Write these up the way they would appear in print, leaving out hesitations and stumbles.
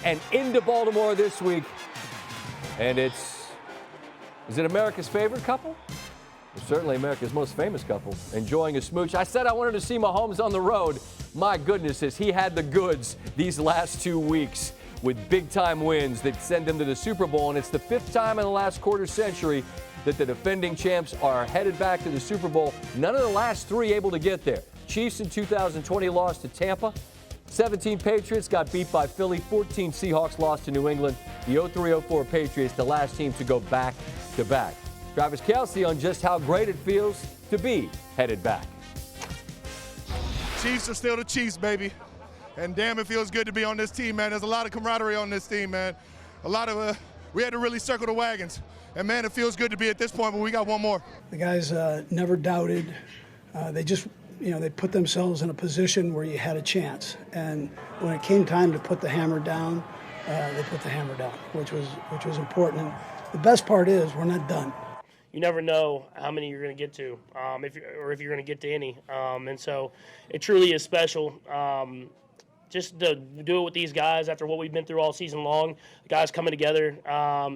and into Baltimore this week. And is it America's favorite couple? Well, certainly America's most famous couple, enjoying a smooch. I said I wanted to see Mahomes on the road. My goodness, has he had the goods these last 2 weeks with big-time wins that send him to the Super Bowl. And it's the 5th time in the last quarter century that the defending champs are headed back to the Super Bowl. None of the last 3 able to get there. Chiefs in 2020 lost to Tampa. 17 Patriots got beat by Philly. 14 Seahawks lost to New England. The 03-04 Patriots, the last team to go back-to-back. Travis Kelce on just how great it feels to be headed back. Chiefs are still the Chiefs, baby. And damn, it feels good to be on this team, man. There's a lot of camaraderie on this team, man. A lot of, we had to really circle the wagons. And man, it feels good to be at this point, but we got one more. The guys never doubted. They just, they put themselves in a position where you had a chance. And when it came time to put the hammer down, they put the hammer down, which was important. And the best part is we're not done. You never know how many you're going to get to, if you're going to get to any. And so it truly is special. Just to do it with these guys after what we've been through all season long, the guys coming together,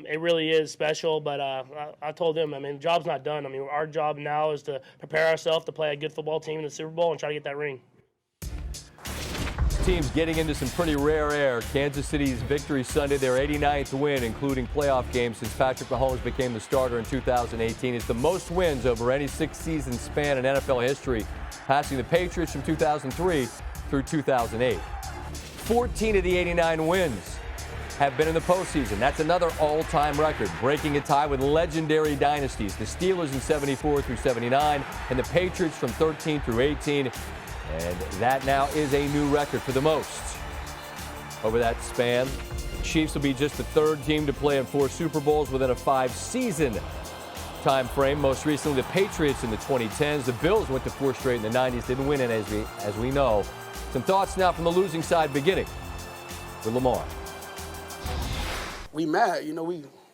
it really is special. But I told them, the job's not done. Our job now is to prepare ourselves to play a good football team in the Super Bowl and try to get that ring. Teams getting into some pretty rare air. Kansas City's victory Sunday, their 89th win, including playoff games since Patrick Mahomes became the starter in 2018. It's the most wins over any 6-season span in NFL history, passing the Patriots from 2003 through 2008. 14 of the 89 wins have been in the postseason. That's another all-time record, breaking a tie with legendary dynasties, the Steelers in 74 through 79 and the Patriots from 13 through 18. And that now is a new record for the most over that span. The Chiefs will be just the 3rd team to play in 4 Super Bowls within a 5-season time frame. Most recently, the Patriots in the 2010s. The Bills went to 4 straight in the 90s, didn't win it, as we know. Some thoughts now from the losing side, beginning with Lamar. We mad,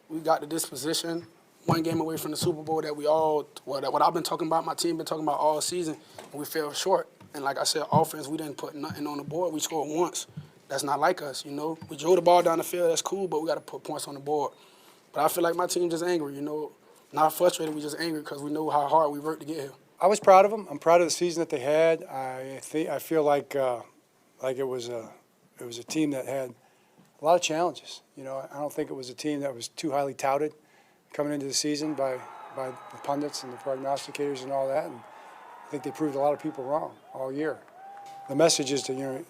we got to this position, 1 game away from the Super Bowl that we all, what I've been talking about, my team been talking about all season, and we fell short. And like I said, offense, we didn't put nothing on the board. We scored once. That's not like us, We drove the ball down the field, that's cool, but we got to put points on the board. But I feel like my team just angry, Not frustrated, we just angry because we know how hard we worked to get here. I was proud of them. I'm proud of the season that they had. I feel like it was a team that had a lot of challenges. I don't think it was a team that was too highly touted coming into the season by the pundits and the prognosticators and all that. And I think they proved a lot of people wrong all year. The message is to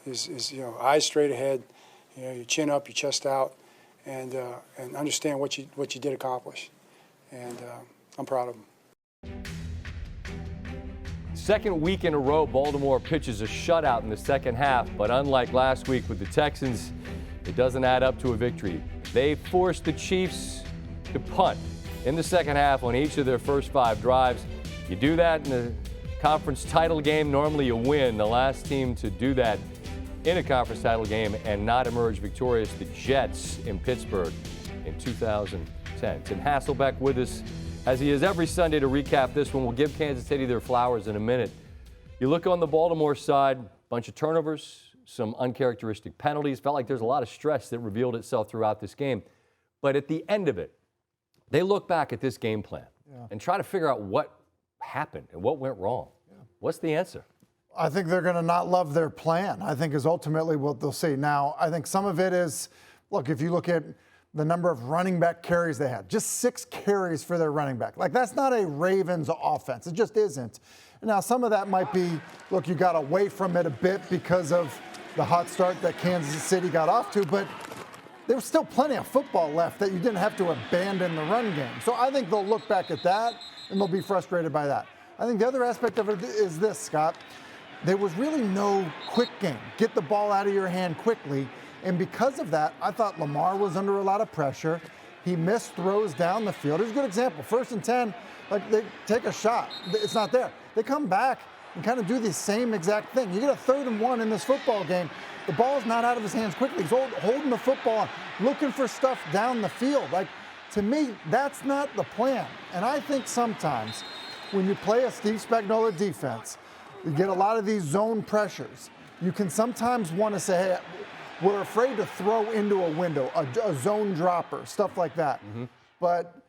eyes straight ahead, your chin up, your chest out, and understand what you did accomplish. And I'm proud of them. Second week in a row, Baltimore pitches a shutout in the second half, but unlike last week with the Texans, it doesn't add up to a victory. They forced the Chiefs to punt in the second half on each of their first 5 drives. You do that in a conference title game, normally you win. The last team to do that in a conference title game and not emerge victorious, the Jets in Pittsburgh in 2010. Tim Hasselbeck with us, as he is every Sunday, to recap this one. We'll give Kansas City their flowers in a minute. You look on the Baltimore side, bunch of turnovers, some uncharacteristic penalties. Felt like there's a lot of stress that revealed itself throughout this game. But at the end of it, they look back at this game plan and try to figure out what happened and what went wrong. What's the answer? I think they're going to not love their plan, I think, is ultimately what they'll see. Now, I think some of it is, look, if you look at the number of running back carries they had, just 6 carries for their running back. Like, that's not a Ravens offense. It just isn't. Now, some of that might be, look, you got away from it a bit because of the hot start that Kansas City got off to, but there was still plenty of football left that you didn't have to abandon the run game. So I think they'll look back at that and they'll be frustrated by that. I think the other aspect of it is this, Scott. There was really no quick game. Get the ball out of your hand quickly. And because of that, I thought Lamar was under a lot of pressure. He missed throws down the field. Here's a good example. 1st and 10, like, they take a shot. It's not there. They come back and kind of do the same exact thing. You get a 3rd and 1 in this football game. The ball's not out of his hands quickly. He's holding the football, looking for stuff down the field. Like, to me, that's not the plan. And I think sometimes when you play a Steve Spagnuolo defense, you get a lot of these zone pressures. You can sometimes want to say, hey, were afraid to throw into a window, a zone dropper, stuff like that. But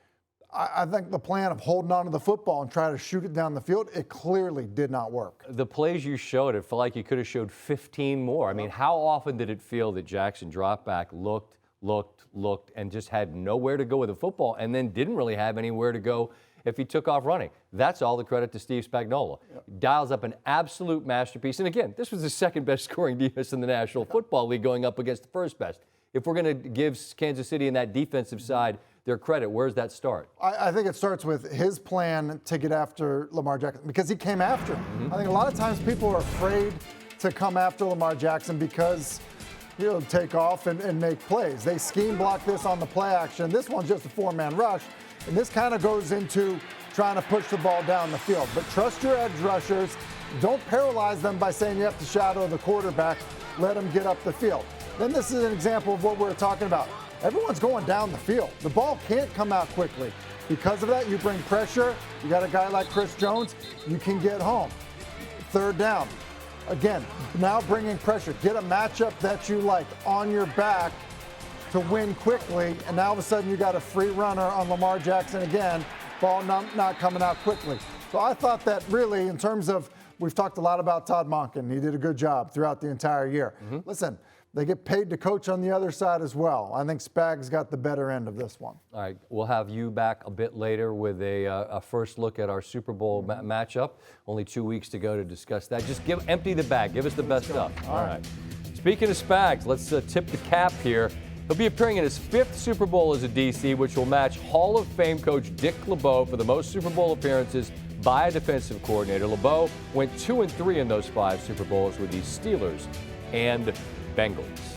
I think the plan of holding on to the football and trying to shoot it down the field, it clearly did not work. The plays you showed, it felt like you could have showed 15 more. I mean, how often did it feel that Jackson dropped back, looked, and just had nowhere to go with the football, and then didn't really have anywhere to go if he took off running? That's all the credit to Steve Spagnuolo. Dials up an absolute masterpiece. And again, this was the second best scoring defense in the National Football League going up against the first best. If we're going to give Kansas City and that defensive side their credit, where's that start? I think it starts with his plan to get after Lamar Jackson because he came after him. I think a lot of times people are afraid to come after Lamar Jackson because he'll take off and make plays. They scheme block this on the play action. This one's just a four-man rush. And this kind of goes into trying to push the ball down the field. But trust your edge rushers. Don't paralyze them by saying you have to shadow the quarterback. Let them get up the field. Then this is an example of what we're talking about. Everyone's going down the field. The ball can't come out quickly. Because of that, you bring pressure. You got a guy like Chris Jones, you can get home. Third down. Again, now bringing pressure. Get a matchup that you like on your back to win quickly, and now all of a sudden you got a free runner on Lamar Jackson again, ball not coming out quickly. So I thought that really, in terms of, we've talked a lot about Todd Monken. He did a good job throughout the entire year. Listen, they get paid to coach on the other side as well. I think Spags got the better end of this one. All right, we'll have you back a bit later with a first look at our Super Bowl matchup. Only 2 weeks to go to discuss that. Just empty the bag. Give us the best stuff. All right. Speaking of Spags, let's tip the cap here. He'll be appearing in his 5th Super Bowl as a DC, which will match Hall of Fame coach Dick LeBeau for the most Super Bowl appearances by a defensive coordinator. LeBeau went 2-3 in those 5 Super Bowls with the Steelers and Bengals.